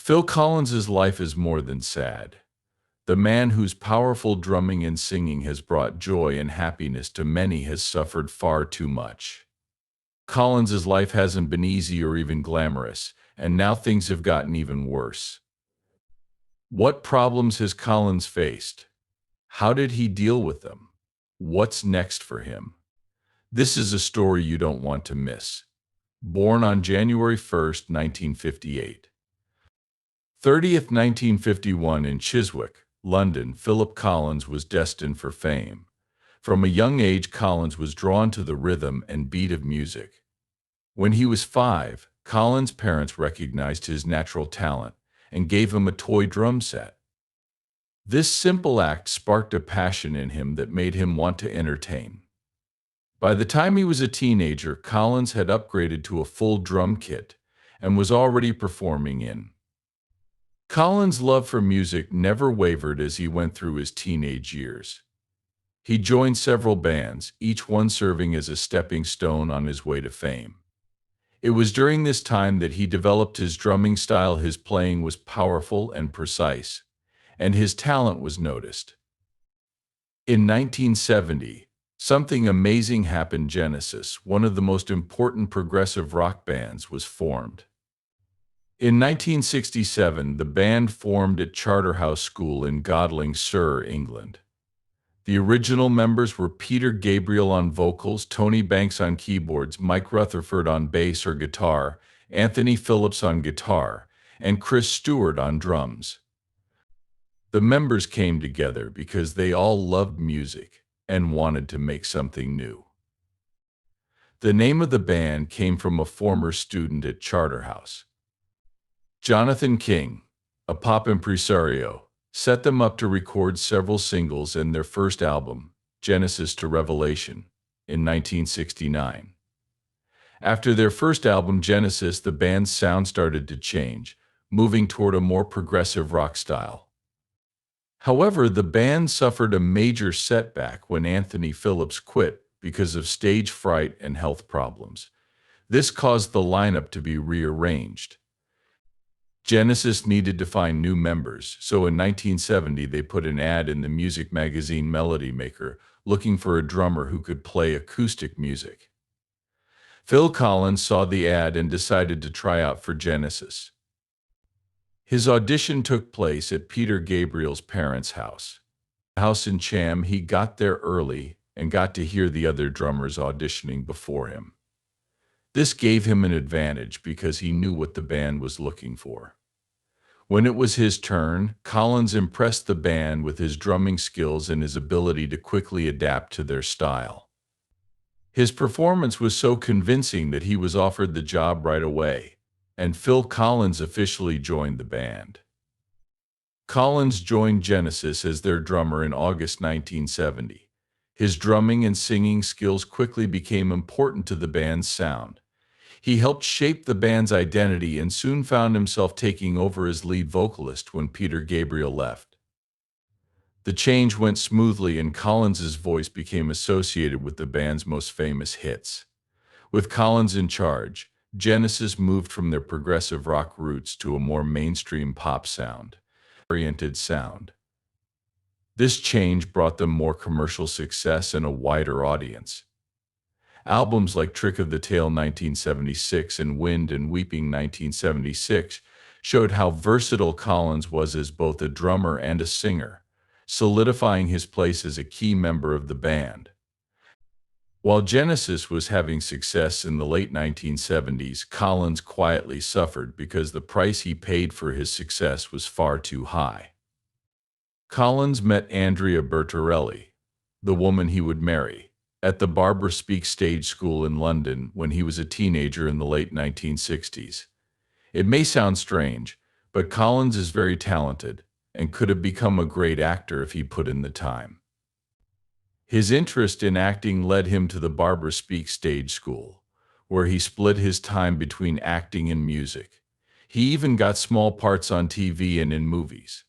Phil Collins's life is more than sad. The man whose powerful drumming and singing has brought joy and happiness to many has suffered far too much. Collins's life hasn't been easy or even glamorous, and now things have gotten even worse. What problems has Collins faced? How did he deal with them? What's next for him? This is a story you don't want to miss. Born on January 1st, 1958. 30th, 1951 in Chiswick, London, Philip Collins was destined for fame. From a young age, Collins was drawn to the rhythm and beat of music. When he was 5, Collins' parents recognized his natural talent and gave him a toy drum set. This simple act sparked a passion in him that made him want to entertain. By the time he was a teenager, Collins had upgraded to a full drum kit and was already performing in. Collins' love for music never wavered as he went through his teenage years. He joined several bands, each one serving as a stepping stone on his way to fame. It was during this time that he developed his drumming style. His playing was powerful and precise, and his talent was noticed. In 1970, something amazing happened. Genesis, one of the most important progressive rock bands, was formed. In 1967, the band formed at Charterhouse School in Godalming, Surrey, England. The original members were Peter Gabriel on vocals, Tony Banks on keyboards, Mike Rutherford on bass or guitar, Anthony Phillips on guitar, and Chris Stewart on drums. The members came together because they all loved music and wanted to make something new. The name of the band came from a former student at Charterhouse. Jonathan King, a pop impresario, set them up to record several singles and their first album, Genesis to Revelation, in 1969. After their first album, Genesis, the band's sound started to change, moving toward a more progressive rock style. However, the band suffered a major setback when Anthony Phillips quit because of stage fright and health problems. This caused the lineup to be rearranged. Genesis needed to find new members, so in 1970 they put an ad in the music magazine Melody Maker looking for a drummer who could play acoustic music. Phil Collins saw the ad and decided to try out for Genesis. His audition took place at Peter Gabriel's parents' house in Cham. He got there early and got to hear the other drummers auditioning before him. This gave him an advantage because he knew what the band was looking for. When it was his turn, Collins impressed the band with his drumming skills and his ability to quickly adapt to their style. His performance was so convincing that he was offered the job right away, and Phil Collins officially joined the band. Collins joined Genesis as their drummer in August 1970. His drumming and singing skills quickly became important to the band's sound. He helped shape the band's identity and soon found himself taking over as lead vocalist when Peter Gabriel left. The change went smoothly and Collins's voice became associated with the band's most famous hits. With Collins in charge, Genesis moved from their progressive rock roots to a more mainstream pop sound-oriented sound. This change brought them more commercial success and a wider audience. Albums like Trick of the Tail 1976 and Wind and Weeping 1976 showed how versatile Collins was as both a drummer and a singer, solidifying his place as a key member of the band. While Genesis was having success in the late 1970s, Collins quietly suffered because the price he paid for his success was far too high. Collins met Andrea Bertarelli, the woman he would marry, at the Barbara Speake Stage School in London when he was a teenager in the late 1960s. It may sound strange, but Collins is very talented and could have become a great actor if he put in the time. His interest in acting led him to the Barbara Speake Stage School, where he split his time between acting and music. He even got small parts on TV and in movies.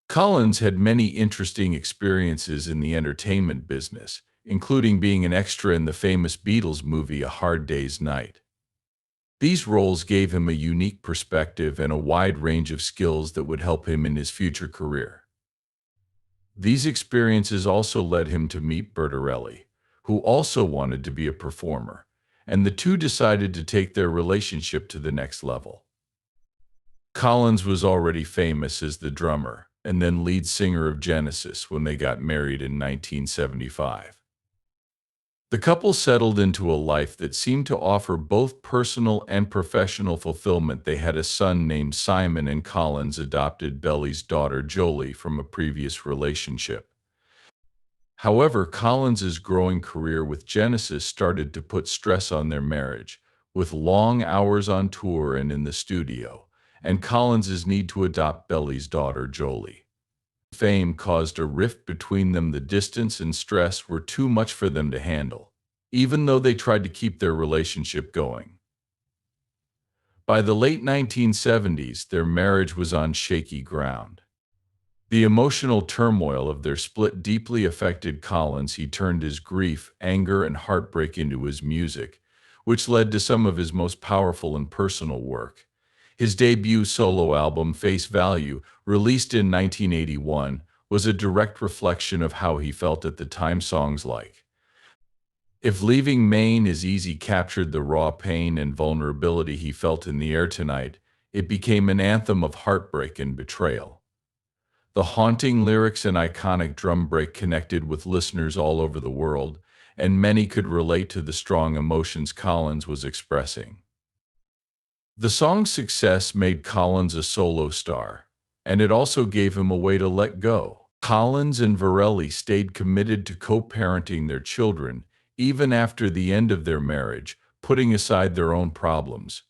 Collins had many interesting experiences in the entertainment business, including being an extra in the famous Beatles movie A Hard Day's Night. These roles gave him a unique perspective and a wide range of skills that would help him in his future career. These experiences also led him to meet Bertarelli, who also wanted to be a performer, and the two decided to take their relationship to the next level. Collins was already famous as the drummer and then lead singer of Genesis when they got married in 1975. The couple settled into a life that seemed to offer both personal and professional fulfillment. They had a son named Simon, and Collins adopted Belly's daughter Jolie from a previous relationship. However, Collins's growing career with Genesis started to put stress on their marriage, with long hours on tour and in the studio, and Collins's need to adopt Belly's daughter Jolie. Fame caused a rift between them. The distance and stress were too much for them to handle, even though they tried to keep their relationship going. By the late 1970s, their marriage was on shaky ground. The emotional turmoil of their split deeply affected Collins. He turned his grief, anger, and heartbreak into his music, which led to some of his most powerful and personal work. His debut solo album, Face Value, released in 1981, was a direct reflection of how he felt at the time. Songs like If Leaving Maine Is Easy captured the raw pain and vulnerability he felt in the air tonight. It became an anthem of heartbreak and betrayal. The haunting lyrics and iconic drum break connected with listeners all over the world, and many could relate to the strong emotions Collins was expressing. The song's success made Collins a solo star, and it also gave him a way to let go. Collins and Varelli stayed committed to co-parenting their children, even after the end of their marriage, putting aside their own problems.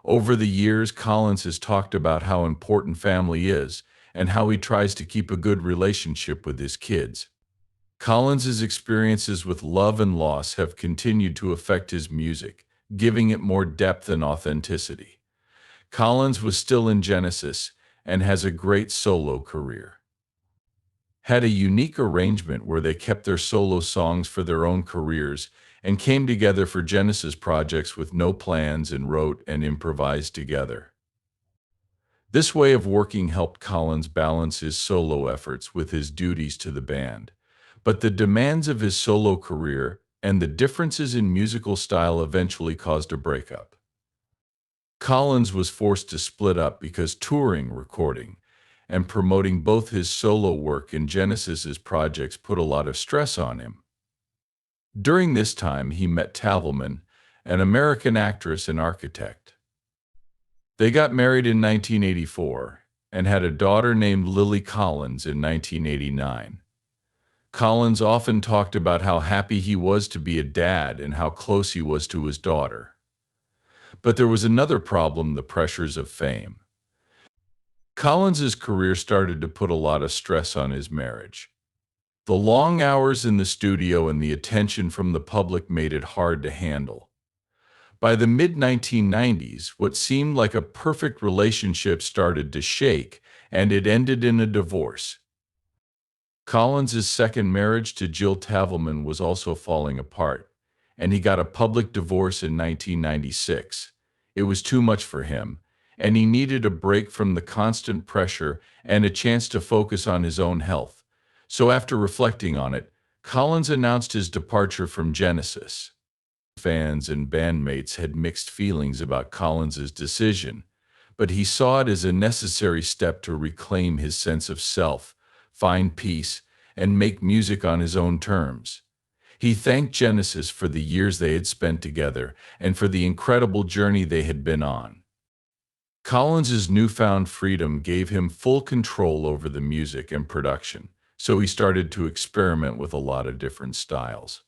Over the years, Collins has talked about how important family is and how he tries to keep a good relationship with his kids. Collins's experiences with love and loss have continued to affect his music, giving it more depth and authenticity. Collins was still in Genesis and has a great solo career. Had a unique arrangement where they kept their solo songs for their own careers and came together for Genesis projects with no plans and wrote and improvised together. This way of working helped Collins balance his solo efforts with his duties to the band, but the demands of his solo career and the differences in musical style eventually caused a breakup. Collins was forced to split up because touring, recording, and promoting both his solo work and Genesis's projects put a lot of stress on him. During this time, he met Tavelman, an American actress and architect. They got married in 1984 and had a daughter named Lily Collins in 1989. Collins often talked about how happy he was to be a dad and how close he was to his daughter. But there was another problem: the pressures of fame. Collins's career started to put a lot of stress on his marriage. The long hours in the studio and the attention from the public made it hard to handle. By the mid-1990s, what seemed like a perfect relationship started to shake, and it ended in a divorce. Collins's second marriage to Jill Tavelman was also falling apart, and he got a public divorce in 1996. It was too much for him, and he needed a break from the constant pressure and a chance to focus on his own health. So after reflecting on it, Collins announced his departure from Genesis. Fans and bandmates had mixed feelings about Collins's decision, but he saw it as a necessary step to reclaim his sense of self, find peace, and make music on his own terms. He thanked Genesis for the years they had spent together and for the incredible journey they had been on. Collins's newfound freedom gave him full control over the music and production, so he started to experiment with a lot of different styles.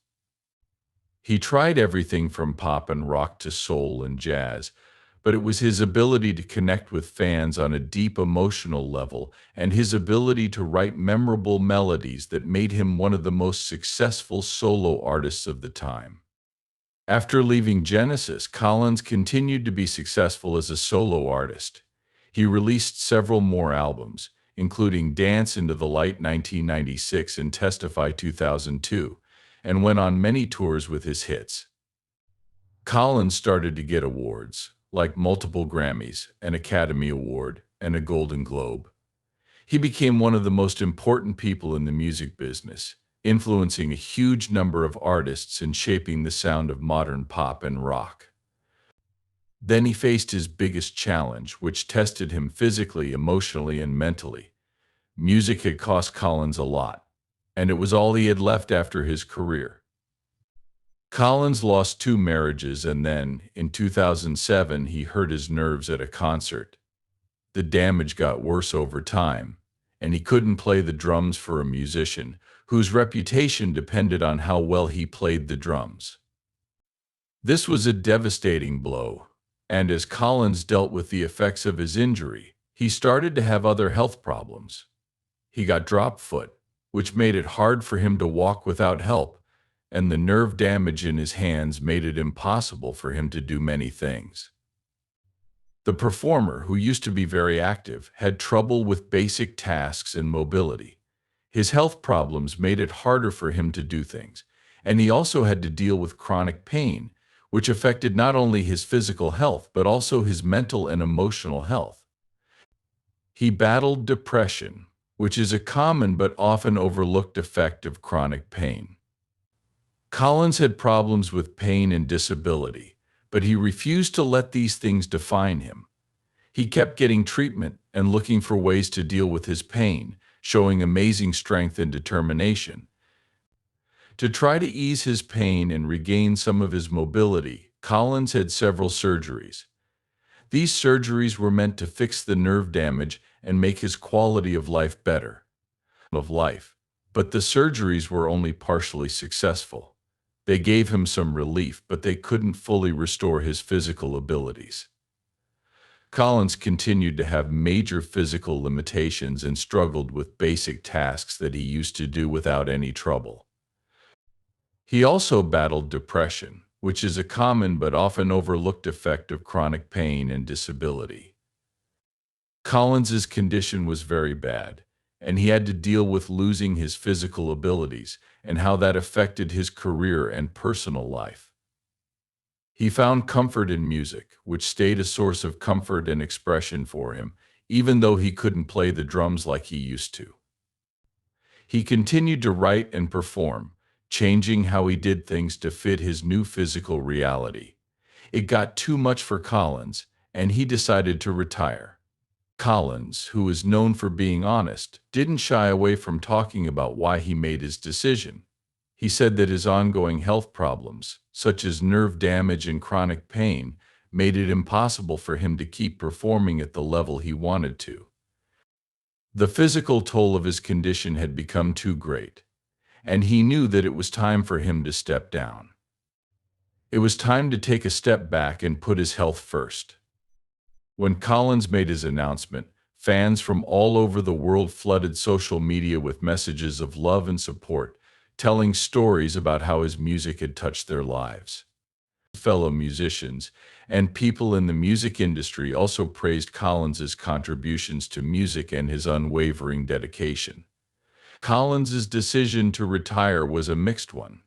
He tried everything from pop and rock to soul and jazz, but it was his ability to connect with fans on a deep emotional level and his ability to write memorable melodies that made him one of the most successful solo artists of the time. After leaving Genesis, Collins continued to be successful as a solo artist. He released several more albums, including Dance into the Light 1996 and Testify 2002, and went on many tours with his hits. Collins started to get awards, like multiple Grammys, an Academy Award, and a Golden Globe. He became one of the most important people in the music business, influencing a huge number of artists and shaping the sound of modern pop and rock. Then he faced his biggest challenge, which tested him physically, emotionally, and mentally. Music had cost Collins a lot, and it was all he had left after his career. Collins lost two marriages, and then, in 2007, he hurt his nerves at a concert. The damage got worse over time, and he couldn't play the drums for a musician whose reputation depended on how well he played the drums. This was a devastating blow, and as Collins dealt with the effects of his injury, he started to have other health problems. He got drop foot, which made it hard for him to walk without help, and the nerve damage in his hands made it impossible for him to do many things. The performer, who used to be very active, had trouble with basic tasks and mobility. His health problems made it harder for him to do things, and he also had to deal with chronic pain, which affected not only his physical health but also his mental and emotional health. He battled depression, which is a common but often overlooked effect of chronic pain. Collins had problems with pain and disability, but he refused to let these things define him. He kept getting treatment and looking for ways to deal with his pain, showing amazing strength and determination. To try to ease his pain and regain some of his mobility, Collins had several surgeries. These surgeries were meant to fix the nerve damage and make his quality of life better. But the surgeries were only partially successful. They gave him some relief, but they couldn't fully restore his physical abilities. Collins continued to have major physical limitations and struggled with basic tasks that he used to do without any trouble. He also battled depression, which is a common but often overlooked effect of chronic pain and disability. Collins's condition was very bad, and he had to deal with losing his physical abilities and how that affected his career and personal life. He found comfort in music, which stayed a source of comfort and expression for him, even though he couldn't play the drums like he used to. He continued to write and perform, changing how he did things to fit his new physical reality. It got too much for Collins, and he decided to retire. Collins, who is known for being honest, didn't shy away from talking about why he made his decision. He said that his ongoing health problems, such as nerve damage and chronic pain, made it impossible for him to keep performing at the level he wanted to. The physical toll of his condition had become too great, and he knew that it was time for him to step down. It was time to take a step back and put his health first. When Collins made his announcement, fans from all over the world flooded social media with messages of love and support, telling stories about how his music had touched their lives. Fellow musicians and people in the music industry also praised Collins's contributions to music and his unwavering dedication. Collins's decision to retire was a mixed one.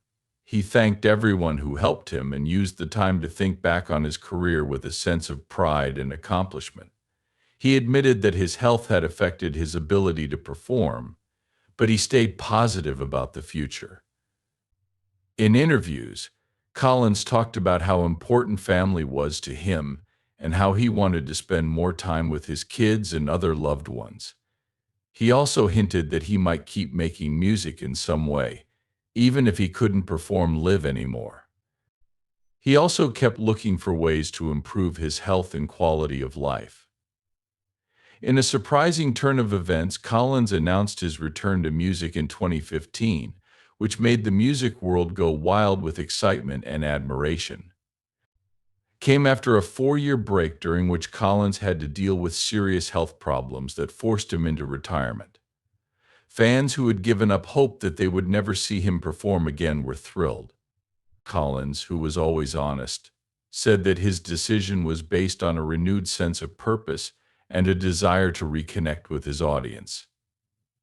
He thanked everyone who helped him and used the time to think back on his career with a sense of pride and accomplishment. He admitted that his health had affected his ability to perform, but he stayed positive about the future. In interviews, Collins talked about how important family was to him and how he wanted to spend more time with his kids and other loved ones. He also hinted that he might keep making music in some way, even if he couldn't perform live anymore. He also kept looking for ways to improve his health and quality of life. In a surprising turn of events, Collins announced his return to music in 2015, which made the music world go wild with excitement and admiration. Came after a 4-year break during which Collins had to deal with serious health problems that forced him into retirement. Fans who had given up hope that they would never see him perform again were thrilled. Collins, who was always honest, said that his decision was based on a renewed sense of purpose and a desire to reconnect with his audience.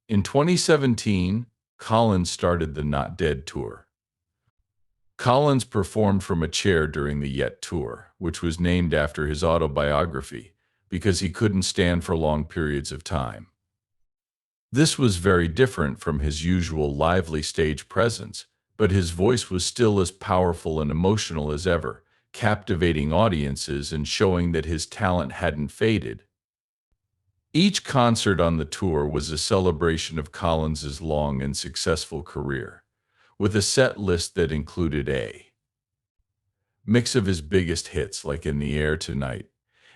In 2017, Collins started the Not Dead Tour. Collins performed from a chair during the Yet tour, which was named after his autobiography, because he couldn't stand for long periods of time. This was very different from his usual lively stage presence, but his voice was still as powerful and emotional as ever, captivating audiences and showing that his talent hadn't faded. Each concert on the tour was a celebration of Collins's long and successful career, with a set list that included a mix of his biggest hits like In the Air Tonight,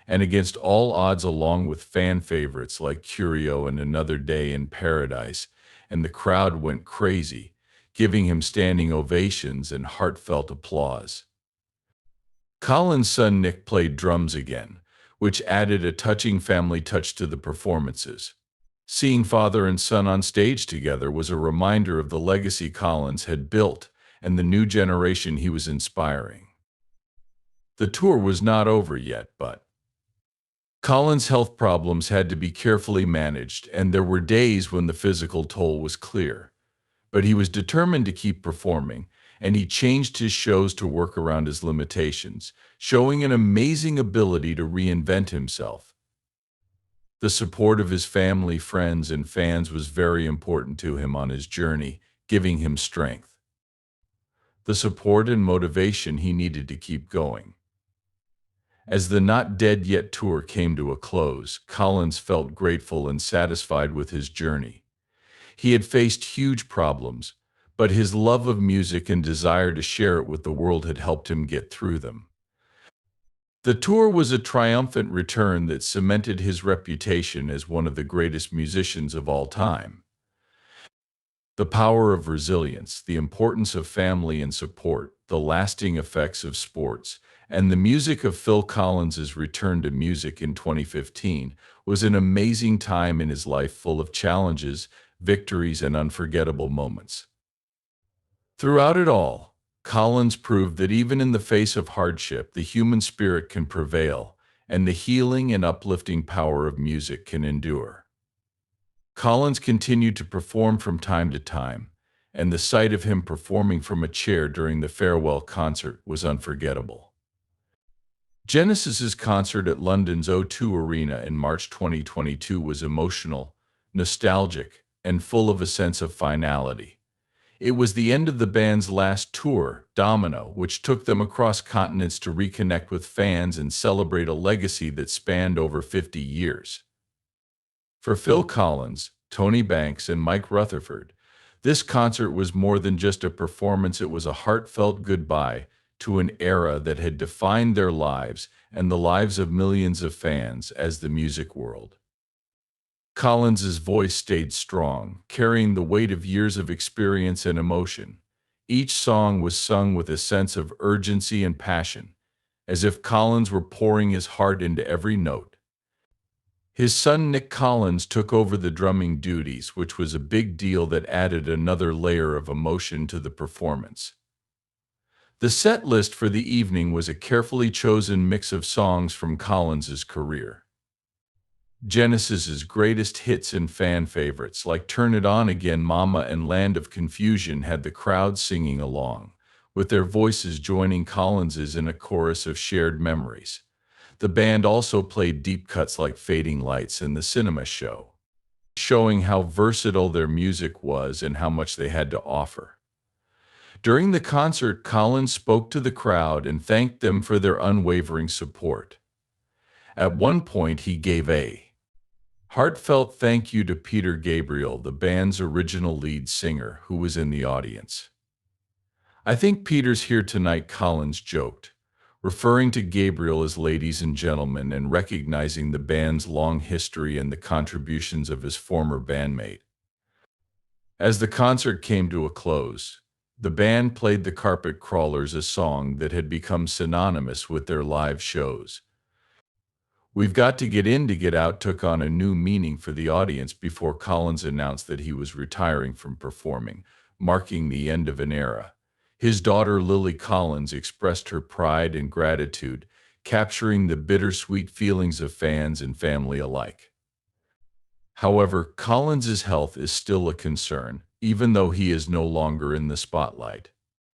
and Against All Odds, along with fan favorites like Curio and Another Day in Paradise, and the crowd went crazy, giving him standing ovations and heartfelt applause. Collins' son Nick played drums again, which added a touching family touch to the performances. Seeing father and son on stage together was a reminder of the legacy Collins had built and the new generation he was inspiring. The tour was not over yet, but Collins' health problems had to be carefully managed, and there were days when the physical toll was clear. But he was determined to keep performing, and he changed his shows to work around his limitations, showing an amazing ability to reinvent himself. The support of his family, friends, and fans was very important to him on his journey, giving him strength, the support and motivation he needed to keep going. As the Not Dead Yet tour came to a close, Collins felt grateful and satisfied with his journey. He had faced huge problems, but his love of music and desire to share it with the world had helped him get through them. The tour was a triumphant return that cemented his reputation as one of the greatest musicians of all time. The power of resilience, the importance of family and support, the lasting effects of sports, and the music of Phil Collins's return to music in 2015 was an amazing time in his life, full of challenges, victories, and unforgettable moments. Throughout it all, Collins proved that even in the face of hardship, the human spirit can prevail, and the healing and uplifting power of music can endure. Collins continued to perform from time to time, and the sight of him performing from a chair during the farewell concert was unforgettable. Genesis's concert at London's O2 Arena in March 2022 was emotional, nostalgic, and full of a sense of finality. It was the end of the band's last tour, Domino, which took them across continents to reconnect with fans and celebrate a legacy that spanned over 50 years. For Phil Collins, Tony Banks, and Mike Rutherford, this concert was more than just a performance. It was a heartfelt goodbye to an era that had defined their lives and the lives of millions of fans as the music world. Collins's voice stayed strong, carrying the weight of years of experience and emotion. Each song was sung with a sense of urgency and passion, as if Collins were pouring his heart into every note. His son Nick Collins took over the drumming duties, which was a big deal that added another layer of emotion to the performance. The set list for the evening was a carefully chosen mix of songs from Collins's career. Genesis's greatest hits and fan favorites like Turn It On Again, Mama, and Land of Confusion had the crowd singing along, with their voices joining Collins's in a chorus of shared memories. The band also played deep cuts like Fading Lights and The Cinema Show, showing how versatile their music was and how much they had to offer. During the concert, Collins spoke to the crowd and thanked them for their unwavering support. At one point, he gave a heartfelt thank you to Peter Gabriel, the band's original lead singer, who was in the audience. "I think Peter's here tonight," Collins joked, referring to Gabriel as ladies and gentlemen and recognizing the band's long history and the contributions of his former bandmate. As the concert came to a close, the band played The Carpet Crawlers, a song that had become synonymous with their live shows. We've Got to Get In to Get Out took on a new meaning for the audience before Collins announced that he was retiring from performing, marking the end of an era. His daughter Lily Collins expressed her pride and gratitude, capturing the bittersweet feelings of fans and family alike. However, Collins's health is still a concern, even though he is no longer in the spotlight.